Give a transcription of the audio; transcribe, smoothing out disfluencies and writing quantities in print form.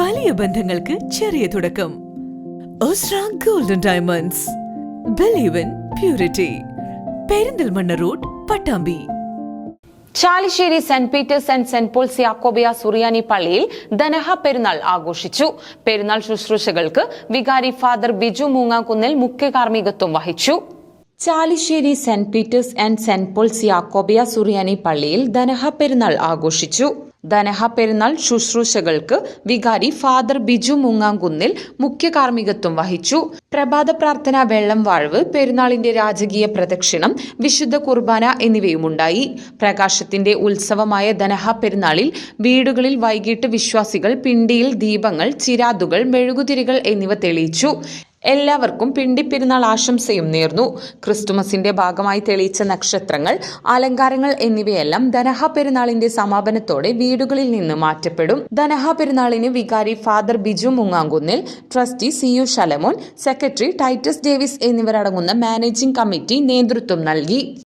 വലിയ ബന്ധങ്ങൾക്ക് ചെറിയ തുടക്കം. ഒസ്ര golden diamonds. Believe in purity. Perinthalmanna road, Pattambi. Chalissery saint Peter's and saint Paul's യാക്കോബിയ സുറിയാനി പള്ളിയിൽ ദനഹ പെരുന്നാൾ ആഘോഷിച്ചു. പെരുന്നാൾ ശുശ്രൂഷകൾക്ക് വികാരി ഫാദർ ബിജു മൂങ്ങാക്കുന്നിൽ മുഖ്യ കാർമ്മികത്വം വഹിച്ചു. Chalissery saint Peter's and saint Paul's യാക്കോബിയ സുറിയാനി പള്ളിയിൽ ദനഹ പെരുന്നാൾ ആഘോഷിച്ചു. ദനഹ പെരുന്നാൾ ശുശ്രൂഷകൾക്ക് വികാരി ഫാദർ ബിജു മൂങ്ങാങ്കുന്നിൽ മുഖ്യ കാർമ്മികത്വം വഹിച്ചു. പ്രഭാത പ്രാർത്ഥന, വെള്ളം വാഴ്വ്, പെരുന്നാളിന്റെ രാജകീയ പ്രദക്ഷിണം, വിശുദ്ധ കുർബാന എന്നിവയുമുണ്ടായി. പ്രകാശത്തിന്റെ ഉത്സവമായ ദനഹ പെരുന്നാളിൽ വീടുകളിൽ വൈകിട്ട് വിശ്വാസികൾ പിണ്ടിയിൽ ദീപങ്ങൾ, ചിരാതുകൾ, മെഴുകുതിരികൾ എന്നിവ തെളിയിച്ചു. എല്ലാവർക്കും പിണ്ടിപ്പെരുന്നാൾ ആശംസയും നേർന്നു. ക്രിസ്തുമസിന്റെ ഭാഗമായി തെളിയിച്ച നക്ഷത്രങ്ങൾ, അലങ്കാരങ്ങൾ എന്നിവയെല്ലാം ദനഹ പെരുന്നാളിന്റെ സമാപനത്തോടെ വീടുകളിൽ നിന്ന് മാറ്റപ്പെടും. ദനഹ പെരുന്നാളിന് വികാരി father Biju Moongamkunnil, trustee CU Shalamon, secretary Titus Davis എന്നിവരടങ്ങുന്ന മാനേജിംഗ് കമ്മിറ്റി നേതൃത്വം നൽകി.